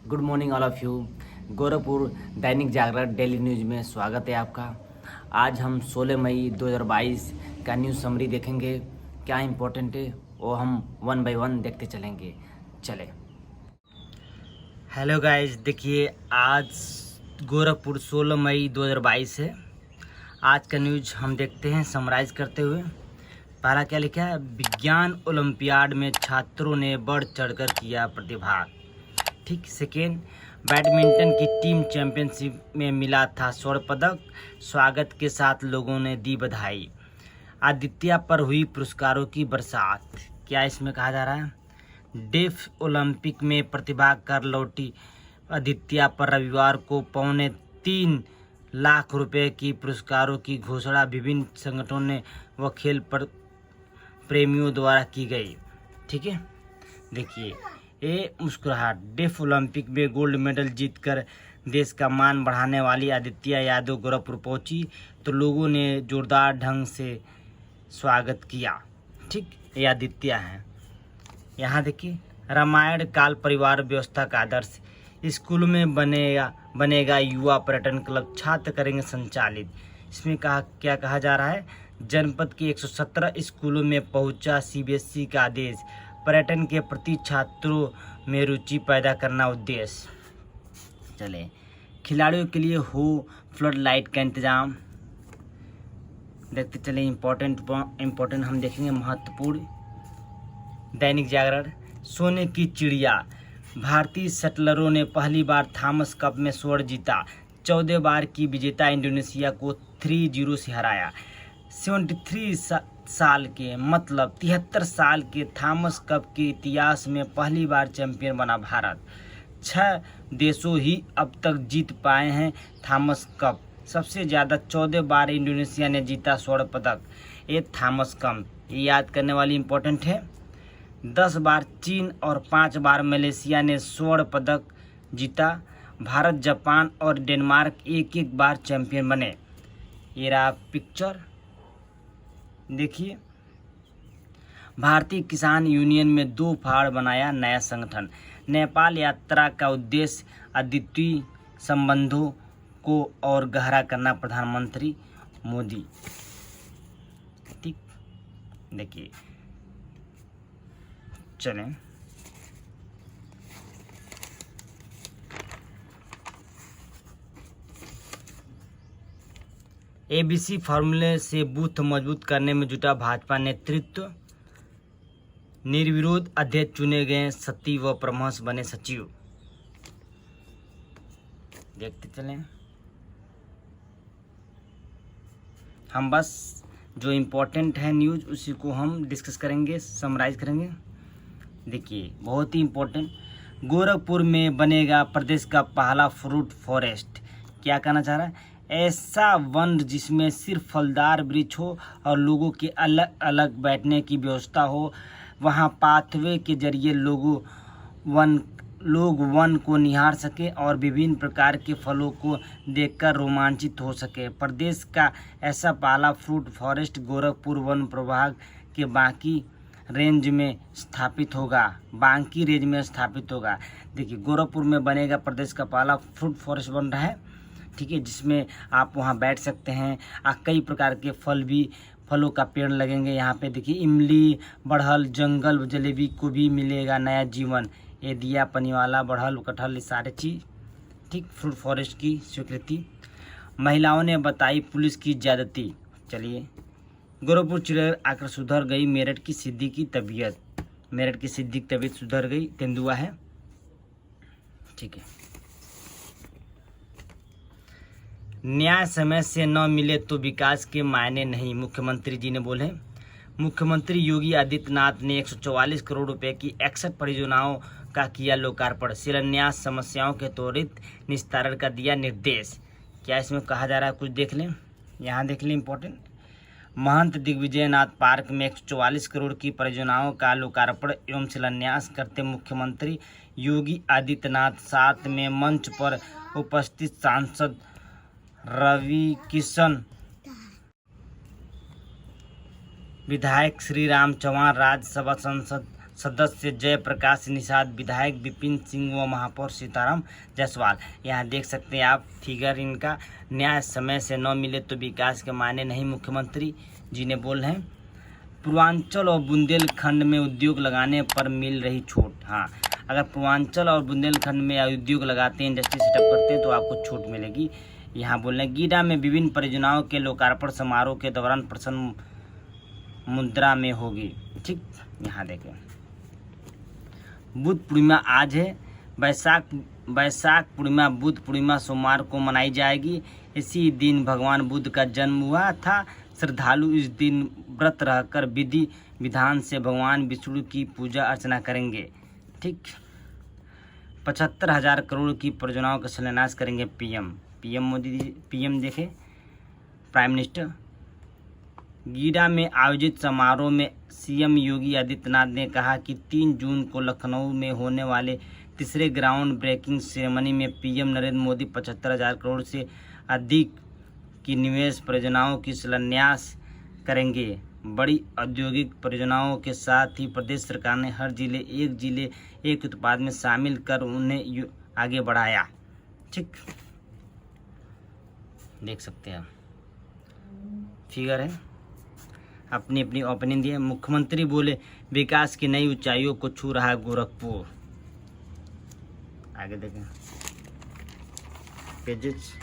Good morning all of you. Gorakhpur Dainik Jagran daily news में स्वागत है आपका। आज हम 16 मई 2022 का न्यूज़ समरी देखेंगे। क्या इम्पोर्टेंट है वो हम वन बाय वन देखते चलेंगे। चले। हेलो गाइस, देखिए आज गोरखपुर 16 मई 2022 है। आज का न्यूज़ हम देखते हैं समराइज करते हुए। पहला क्या लिखा है? विज्ञान ओलंपियाड में छात्रों ने बढ़ चढ़कर किया प्रतिभाग। ठीक। सेकेंड, बैडमिंटन की टीम चैंपियनशिप में मिला था स्वर्ण पदक, स्वागत के साथ लोगों ने दी बधाई। आदित्य पर हुई पुरस्कारों की बरसात। क्या इसमें कहा जा रहा है? डेफ ओलंपिक में प्रतिभाग कर लौटी आदित्य पर रविवार को 3.25 लाख रुपए की पुरस्कारों की घोषणा विभिन्न संगठनों ने व खेल पर प्रेमियों द्वारा की गई। ठीक है, देखिए ये मुस्कुराहट। डेफ ओलंपिक में गोल्ड मेडल जीतकर देश का मान बढ़ाने वाली आदित्य यादव गोरखपुर पहुंची तो लोगों ने जोरदार ढंग से स्वागत किया। ठीक, ये आदित्य हैं। यहाँ देखिए, रामायण काल परिवार व्यवस्था का आदर्श। स्कूलों में बनेगा युवा पर्यटन क्लब, छात्र करेंगे संचालित। इसमें क्या कहा जा रहा है? जनपद के 117 स्कूलों में पहुंचा सीबीएसई का आदेश, पर्यटन के प्रति छात्रों में रुचि पैदा करना उद्देश्य। चले, खिलाड़ियों के लिए हो फ्लड लाइट का इंतजाम। देखते चले इम्पोर्टेंट हम देखेंगे महत्वपूर्ण। दैनिक जागरण, सोने की चिड़िया। भारतीय शटलरों ने पहली बार थॉमस कप में स्वर्ण जीता। 14 बार की विजेता इंडोनेशिया को 3-0 से हराया। 73 साल के मतलब 73 साल के थॉमस कप के इतिहास में पहली बार चैंपियन बना भारत। 6 देशों ही अब तक जीत पाए हैं थॉमस कप। सबसे ज़्यादा 14 बार इंडोनेशिया ने जीता स्वर्ण पदक। ये थॉमस कप ये याद करने वाली इम्पोर्टेंट है। 10 बार चीन और 5 बार मलेशिया ने स्वर्ण पदक जीता। भारत, जापान और डेनमार्क एक एक बार चैंपियन बने। ये रहा पिक्चर, देखिए। भारतीय किसान यूनियन में 2 फाड़ बनाया नया संगठन। नेपाल यात्रा का उद्देश्य अद्वितीय संबंधों को और गहरा करना, प्रधानमंत्री मोदी। ठीक, देखिए चलें। एबीसी फार्मूले से बूथ मजबूत करने में जुटा भाजपा नेतृत्व। निर्विरोध अध्यक्ष चुने गए, सती व परमहंस बने सचिव। देखते चलें। हम बस जो इम्पोर्टेंट है न्यूज़ उसी को हम डिस्कस करेंगे, समराइज करेंगे। देखिए बहुत ही इम्पोर्टेंट, गोरखपुर में बनेगा प्रदेश का पहला फ्रूट फॉरेस्ट। क्या कहना चाह रहा है? ऐसा वन जिसमें सिर्फ फलदार वृक्ष हो और लोगों के अलग अलग बैठने की व्यवस्था हो। वहाँ पाथवे के जरिए लोग वन को निहार सके और विभिन्न प्रकार के फलों को देखकर रोमांचित हो सके। प्रदेश का ऐसा पहला फ्रूट फॉरेस्ट गोरखपुर वन प्रभाग के बांकी रेंज में स्थापित होगा। देखिए गोरखपुर में बनेगा प्रदेश का पहला फ्रूट फॉरेस्ट बन रहा है। ठीक है, जिसमें आप वहाँ बैठ सकते हैं। कई प्रकार के फलों का पेड़ लगेंगे यहाँ पे। देखिए इमली, बढ़ल, जंगल जलेबी को भी मिलेगा नया जीवन। ये दिया पनीवाला, बढ़ल, कटहल, ये सारे चीज़। ठीक, फ्रूट फॉरेस्ट की स्वीकृति। महिलाओं ने बताई पुलिस की ज्यादती। चलिए, गोरखपुर चिड़ियाघर आकर सुधर गई मेरठ की सिद्धि की तबीयत सुधर गई। तेंदुआ है। ठीक है, न्याय समय से न मिले तो विकास के मायने नहीं, मुख्यमंत्री जी ने बोले। मुख्यमंत्री योगी आदित्यनाथ ने 144 करोड़ रुपए की 61 परियोजनाओं का किया लोकार्पण। शिलान्यास, समस्याओं के त्वरित निस्तारण का दिया निर्देश। क्या इसमें कहा जा रहा है? कुछ देख लें, यहाँ देख लें इम्पोर्टेंट। महंत दिग्विजयनाथ पार्क में 144 करोड़ की परियोजनाओं का लोकार्पण एवं शिलान्यास करते मुख्यमंत्री योगी आदित्यनाथ साथ में मंच पर उपस्थित सांसद रवि किशन, विधायक श्री राम चौहान, राज्यसभा सांसद सदस्य जयप्रकाश निषाद, विधायक विपिन सिंह व महापौर सीताराम जायसवाल। यहाँ देख सकते हैं आप फिगर इनका। न्याय समय से न मिले तो विकास के मायने नहीं, मुख्यमंत्री जी ने बोल रहे हैं। पूर्वांचल और बुंदेलखंड में उद्योग लगाने पर मिल रही छूट। हाँ, अगर पूर्वांचल और बुंदेलखंड में उद्योग लगाते हैं, इंडस्ट्री सेटअप करते हैं तो आपको छूट मिलेगी। यहाँ बोल रहे हैं गीडा में विभिन्न परियोजनाओं के लोकार्पण समारोह के दौरान प्रसन्न मुद्रा में होगी। ठीक, यहाँ देखें बुद्ध पूर्णिमा आज है। वैशाख पूर्णिमा बुद्ध पूर्णिमा सोमवार को मनाई जाएगी। इसी दिन भगवान बुद्ध का जन्म हुआ था। श्रद्धालु इस दिन व्रत रहकर विधि विधान से भगवान विष्णु की पूजा अर्चना करेंगे। ठीक, 75,000 करोड़ की परियोजनाओं का शिलान्यास करेंगे पीएम मोदी। पीएम देखे प्राइम मिनिस्टर। गीडा में आयोजित समारोह में सीएम योगी आदित्यनाथ ने कहा कि 3 जून को लखनऊ में होने वाले तीसरे ग्राउंड ब्रेकिंग सेरेमनी में पीएम नरेंद्र मोदी 75,000 करोड़ से अधिक की निवेश परियोजनाओं की शिलान्यास करेंगे। बड़ी औद्योगिक परियोजनाओं के साथ ही प्रदेश सरकार ने हर जिले एक उत्पाद में शामिल कर उन्हें आगे बढ़ाया। ठीक, देख सकते हैं फिगर है। अपनी अपनी ओपिनियन दिए। मुख्यमंत्री बोले विकास की नई ऊंचाइयों को छू रहा है गोरखपुर। आगे देखें पेजेस।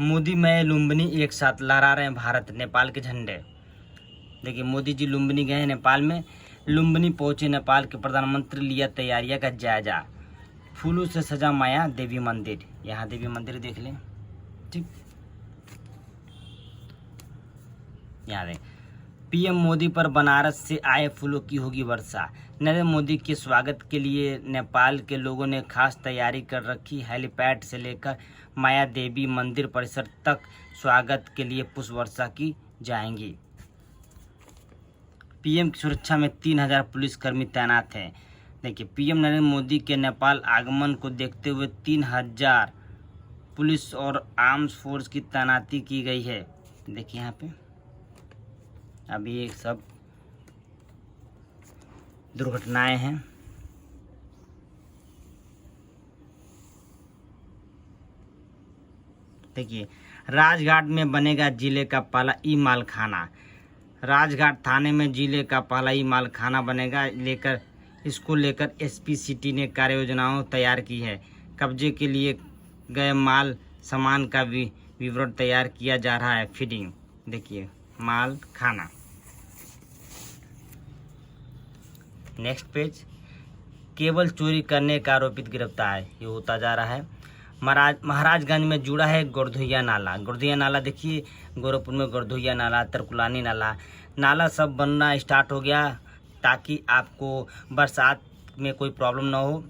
मोदी मैं लुम्बिनी एक साथ लहरा रहे हैं भारत नेपाल के झंडे। देखिए मोदी जी लुम्बिनी गए हैं नेपाल में। लुम्बिनी पहुंचे नेपाल के प्रधानमंत्री, लिया तैयारियां का जायजा। फूलों से सजा माया देवी मंदिर। यहाँ देवी मंदिर देख लें। ठीक, यहाँ देख पीएम मोदी पर बनारस से आए फूलों की होगी वर्षा। नरेंद्र मोदी के स्वागत के लिए नेपाल के लोगों ने खास तैयारी कर रखी। हेलीपैड से लेकर माया देवी मंदिर परिसर तक स्वागत के लिए पुष्प वर्षा की जाएंगी। पीएम की सुरक्षा में 3,000 पुलिसकर्मी तैनात हैं। देखिए पीएम नरेंद्र मोदी के नेपाल आगमन को देखते हुए 3,000 पुलिस और आर्म्स फोर्स की तैनाती की गई है। देखिए यहाँ पे अभी ये सब दुर्घटनाएं हैं। देखिए राजघाट में बनेगा जिले का पहला ई माल खाना। राजघाट थाने में जिले का पहला ई माल खाना बनेगा। इसको लेकर एसपी सिटी ने कार्य योजनाओं तैयार की है। कब्जे के लिए गए माल सामान का विवरण तैयार किया जा रहा है। फीडिंग देखिए माल खाना। Next page. केबल चोरी करने का आरोपित गिरफ्तार। ये होता जा रहा है। महाराजगंज में जुड़ा है गोरधोइया नाला। गोरधोइया नाला देखिए गोरखपुर में गोरधोइया नाला, तरकुलानी नाला सब बनना स्टार्ट हो गया ताकि आपको बरसात में कोई प्रॉब्लम ना हो।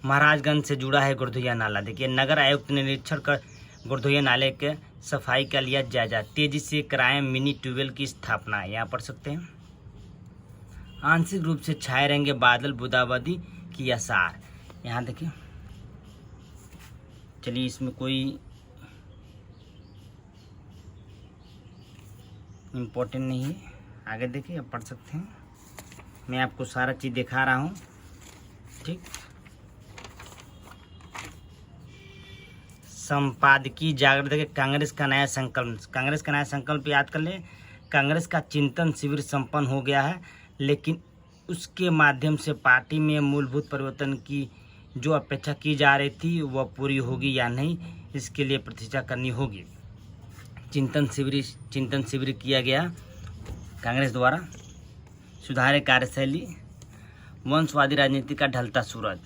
महाराजगंज से जुड़ा है गोरधोइया नाला। देखिए नगर आयुक्त ने निरीक्षण कर गोरधोइया नाले के सफाई का लिया जायजा। तेजी से कराएं मिनी ट्यूबवेल की स्थापना। यहाँ पढ़ सकते हैं। आंशिक रूप से छाए रहेंगे बादल, बूंदाबांदी की आसार। यहाँ देखिए चलिए इसमें कोई इम्पोर्टेंट नहीं है, आगे देखिए आप पढ़ सकते हैं। मैं आपको सारा चीज़ दिखा रहा हूँ। ठीक, संपादकीय जागृत देखिए कांग्रेस का नया संकल्प याद कर ले। कांग्रेस का चिंतन शिविर संपन्न हो गया है, लेकिन उसके माध्यम से पार्टी में मूलभूत परिवर्तन की जो अपेक्षा की जा रही थी वह पूरी होगी या नहीं, इसके लिए प्रतीक्षा करनी होगी। चिंतन शिविर किया गया कांग्रेस द्वारा। सुधारे कार्यशैली, वंशवादी राजनीति का ढलता सूरज।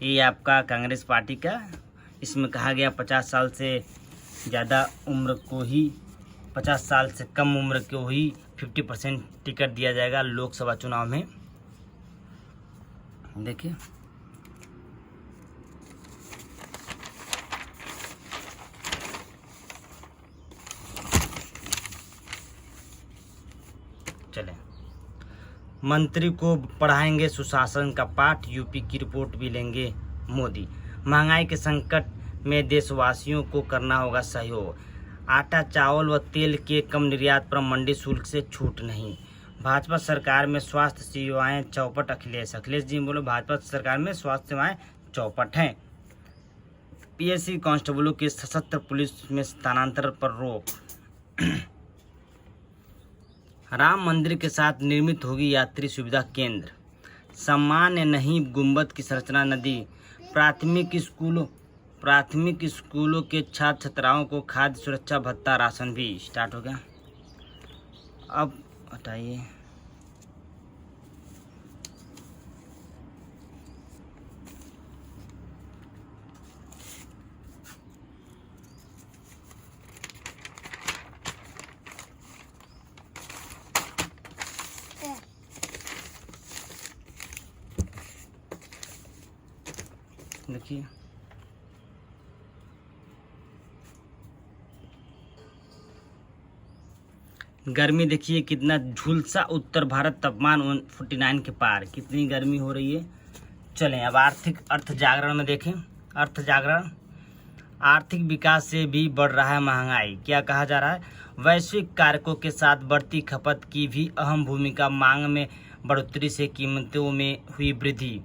ये आपका कांग्रेस पार्टी का, इसमें कहा गया 50 साल से ज़्यादा उम्र को ही 50 साल से कम उम्र को ही 50% टिकट दिया जाएगा लोकसभा चुनाव में। देखिए चलें, मंत्री को पढ़ाएंगे सुशासन का पाठ। यूपी की रिपोर्ट भी लेंगे मोदी। महंगाई के संकट में देशवासियों को करना होगा सहयोग। आटा, चावल व तेल के कम निर्यात पर मंडी शुल्क से छूट नहीं। भाजपा सरकार में स्वास्थ्य सेवाएं चौपट। अखिलेश जी बोलो भाजपा सरकार में स्वास्थ्य सेवाएं चौपट हैं। पीएससी कांस्टेबलों के सशस्त्र पुलिस में स्थानांतरण पर रोक। राम मंदिर के साथ निर्मित होगी यात्री सुविधा केंद्र। सामान्य नहीं गुंबद की संरचना नदी। प्राथमिक स्कूलों के छात्र छात्राओं को खाद्य सुरक्षा भत्ता राशन भी स्टार्ट हो गया। अब हटाइए, देखिए गर्मी, देखिए कितना झुलसा उत्तर भारत, तापमान 49 के पार, कितनी गर्मी हो रही है। चलें अब आर्थिक अर्थ जागरण में देखें। अर्थ जागरण, आर्थिक विकास से भी बढ़ रहा है महंगाई। क्या कहा जा रहा है? वैश्विक कारकों के साथ बढ़ती खपत की भी अहम भूमिका। मांग में बढ़ोतरी से कीमतों में हुई वृद्धि।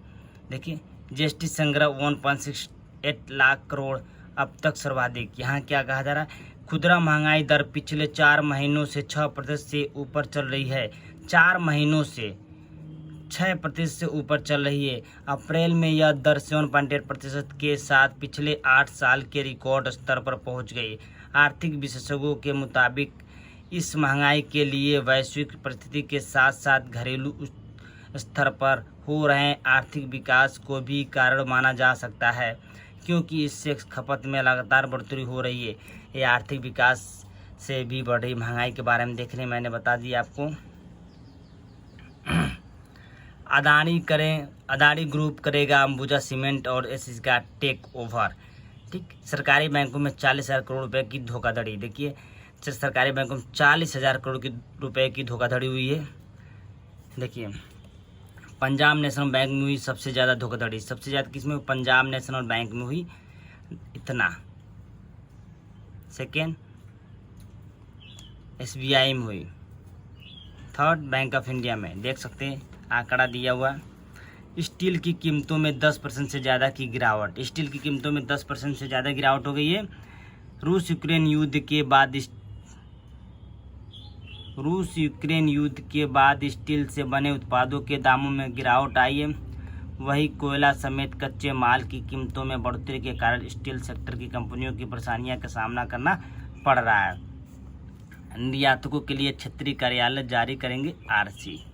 देखिए जीएसटी संग्रह 1.68 लाख करोड़, अब तक सर्वाधिक। यहाँ क्या कहा जा रहा है? खुदरा महंगाई दर पिछले 4 महीनों से 6% से ऊपर चल रही है। 4 महीनों से 6% से ऊपर चल रही है। अप्रैल में यह दर 7.8% के साथ पिछले 8 साल के रिकॉर्ड स्तर पर पहुंच गई। आर्थिक विशेषज्ञों के मुताबिक इस महंगाई के लिए वैश्विक परिस्थिति के साथ साथ घरेलू स्तर पर हो रहे आर्थिक विकास को भी कारण माना जा सकता है, क्योंकि इससे खपत में लगातार बढ़ोतरी हो रही है। ये आर्थिक विकास से भी बढ़ रही महंगाई के बारे में देखने मैंने बता दिया आपको। अदानी ग्रुप करेगा अंबुजा सीमेंट और एसएससी का टेक ओवर। ठीक, सरकारी बैंकों में 40,000 करोड़ रुपए की धोखाधड़ी। देखिए सरकारी बैंकों में 40,000 करोड़ रुपए की धोखाधड़ी हुई है। देखिए पंजाब नेशनल बैंक में हुई सबसे ज़्यादा धोखाधड़ी। सबसे ज़्यादा किसमें? पंजाब नेशनल बैंक में हुई इतना। सेकेंड एसबीआई में हुई। थर्ड बैंक ऑफ इंडिया में। देख सकते हैं आंकड़ा दिया हुआ। स्टील की कीमतों में 10% से ज़्यादा की गिरावट। स्टील की कीमतों में 10% से ज़्यादा गिरावट हो गई है। रूस यूक्रेन युद्ध के बाद स्टील से बने उत्पादों के दामों में गिरावट आई है। वही कोयला समेत कच्चे माल की कीमतों में बढ़ोतरी के कारण स्टील सेक्टर की कंपनियों की परेशानियों का सामना करना पड़ रहा है। निर्यातकों के लिए क्षेत्रीय कार्यालय जारी करेंगे आरसी।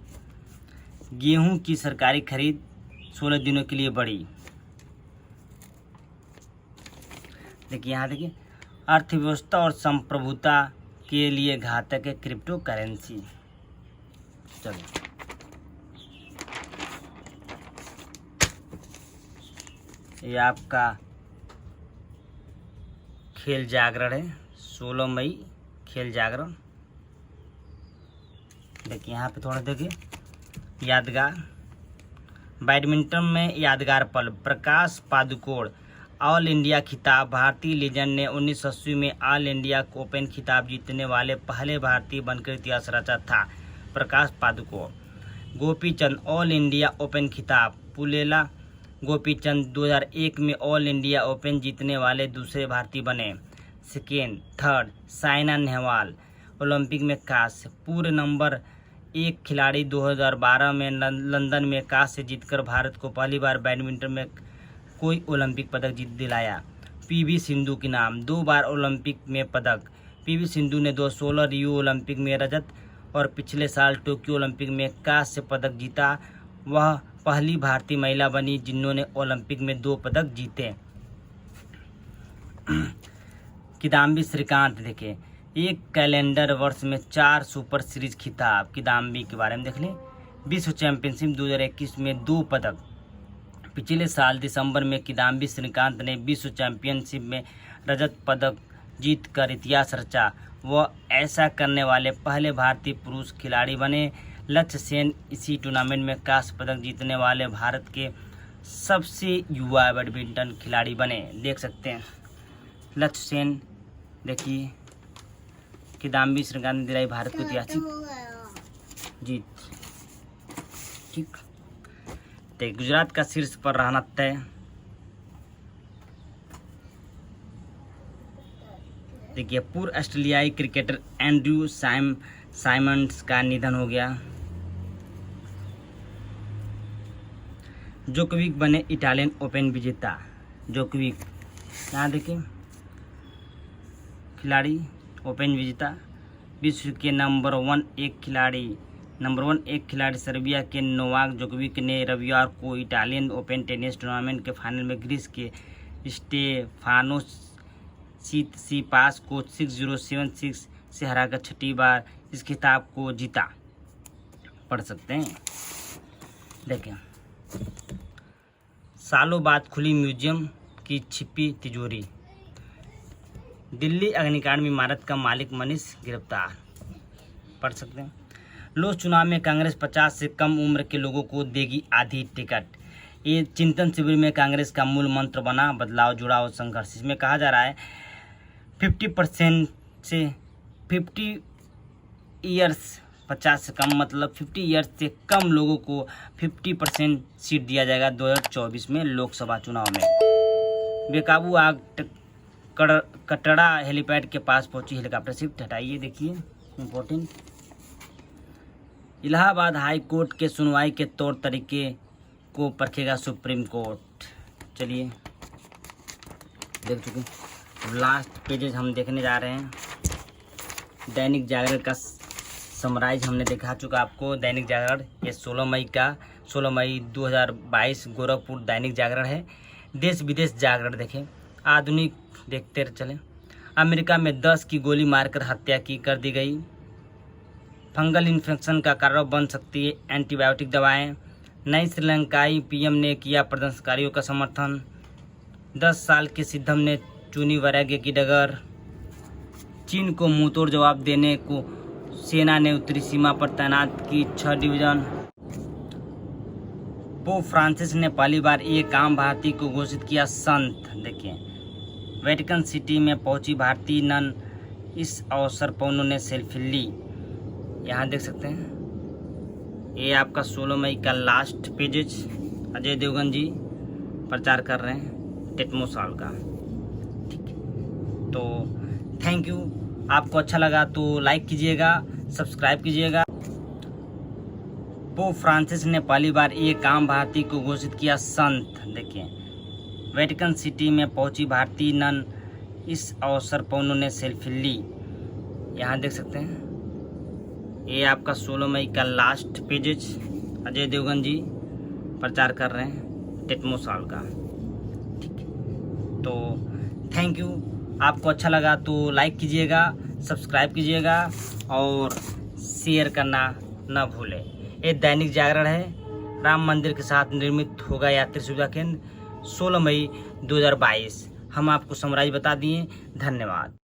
गेहूं की सरकारी खरीद 16 दिनों के लिए बढ़ी। देखिए यहाँ देखिए, अर्थव्यवस्था और संप्रभुता के लिए घातक है क्रिप्टो करेंसी। चलो ये आपका खेल जागरण है, 16 मई खेल जागरण। देखिए यहाँ पे थोड़ा देखिए, यादगार बैडमिंटन में यादगार पल। प्रकाश पादुकोण ऑल इंडिया खिताब। भारतीय लीजेंड ने 1980 में ऑल इंडिया ओपन खिताब जीतने वाले पहले भारतीय बनकर इतिहास रचा था। Prakash Padukone. Gopichand all India open खिताब। पुलेला गोपीचंद 2001 में ऑल इंडिया ओपन जीतने वाले दूसरे भारतीय बने। Second third Saina Nehwal Olympic में कांस्य। पूर्व नंबर 1 खिलाड़ी 2012 में लंदन में कांस्य जीतकर भारत को पहली बार बैडमिंटन में कोई ओलंपिक पदक जीत दिलाया। पीवी सिंधु के नाम 2 बार ओलंपिक में पदक। पीवी सिंधु ने 2016 रियो ओलंपिक में रजत और पिछले साल टोक्यो ओलंपिक में कांस्य पदक जीता। वह पहली भारतीय महिला बनी जिन्होंने ओलंपिक में 2 पदक जीते। किदाम्बी श्रीकांत देखें, एक कैलेंडर वर्ष में 4 सुपर सीरीज खिताब। किदाम्बी के बारे में देख लें। विश्व चैंपियनशिप 2021 में 2 पदक। पिछले साल दिसंबर में किदाम्बी श्रीकांत ने विश्व चैंपियनशिप में रजत पदक जीतकर इतिहास रचा। वह ऐसा करने वाले पहले भारतीय पुरुष खिलाड़ी बने। लक्ष्य सेन इसी टूर्नामेंट में कांस्य पदक जीतने वाले भारत के सबसे युवा बैडमिंटन खिलाड़ी बने। देख सकते हैं लक्ष्य सेन, देखिए किदाम्बी श्रीकांत ने दिलाई भारत को ऐतिहासिक जीत। ठीक, तो गुजरात का शीर्ष पर रहना तय। देखिए, पूर्व ऑस्ट्रेलियाई क्रिकेटर एंड्रयू साइमंड्स का निधन हो गया। जोकोविक बने इटालियन ओपन विजेता। जोकोविक, यहाँ देखिए, खिलाड़ी ओपन विजेता, विश्व के नंबर वन एक खिलाड़ी सर्बिया के नोवाक जोकोविक ने रविवार को इटालियन ओपन टेनिस टूर्नामेंट के फाइनल में ग्रीस के स्टेफानोस सिसिपास को 6-0, 7-6 से हराकर छठी बार इस खिताब को जीता। पढ़ सकते हैं। देखें, सालों बाद खुली म्यूजियम की छिपी तिजोरी। दिल्ली अग्निकांड में इमारत का मालिक मनीष गिरफ्तार। पढ़ सकते हैं। लोक चुनाव में कांग्रेस 50 से कम उम्र के लोगों को देगी आधी टिकट। ये चिंतन शिविर में कांग्रेस का मूल मंत्र बना, बदलाव, जुड़ाव, संघर्ष। इसमें कहा जा रहा है 50% से 50 ईयर्स, 50 से कम मतलब 50 ईयर्स से कम लोगों को 50% सीट दिया जाएगा 2024 में लोकसभा चुनाव में। बेकाबू आग कटड़ा हेलीपैड के पास पहुंची हेलीकॉप्टर। शिफ्ट हटाइए, देखिए इम्पोर्टेंट। इलाहाबाद हाई कोर्ट के सुनवाई के तौर तरीके को परखेगा सुप्रीम कोर्ट। चलिए, देख चुके। लास्ट पेजेज हम देखने जा रहे हैं। दैनिक जागरण का समराइज हमने दिखा चुका आपको। दैनिक जागरण ये 16 मई 2022 गोरखपुर दैनिक जागरण है। देश विदेश जागरण देखें। आधुनिक देखते चलें। अमेरिका में 10 की गोली मारकर हत्या की कर दी गई। फंगल इन्फेक्शन का कारण बन सकती है एंटीबायोटिक दवाएं। नई श्रीलंकाई पीएम ने किया प्रदर्शनकारियों का समर्थन। 10 साल के सिद्धम ने चुनी वैराग्य की डगर। चीन को मुंहतोड़ जवाब देने को सेना ने उत्तरी सीमा पर तैनात की 6 डिवीजन। पोप फ्रांसिस ने पहली बार एक आम भारतीय को घोषित किया संत। देखिए, वेटिकन सिटी में पहुंची भारतीय नन। इस अवसर पर उन्होंने सेल्फी ली। यहाँ देख सकते हैं। ये आपका 16 मई का लास्ट पेजेज। अजय देवगन जी प्रचार कर रहे हैं टेटमो साल का। ठीक है, तो थैंक यू। आपको अच्छा लगा तो लाइक कीजिएगा, सब्सक्राइब कीजिएगा। पोप फ्रांसिस ने पहली बार एक आम भारतीय को घोषित किया संत। देखिए, वेटिकन सिटी में पहुंची भारतीय नन। इस अवसर पर उन्होंने सेल्फी ली। यहाँ देख सकते हैं। ये आपका 16 मई का लास्ट पेजेज। अजय देवगन जी प्रचार कर रहे हैं टेटमो साल का। ठीक है, तो थैंक यू। आपको अच्छा लगा तो लाइक कीजिएगा, सब्सक्राइब कीजिएगा और शेयर करना न भूलें। ये दैनिक जागरण है। राम मंदिर के साथ निर्मित होगा यात्री सुविधा केंद्र 16 मई 2022। हम आपको समराइज बता दिए। धन्यवाद।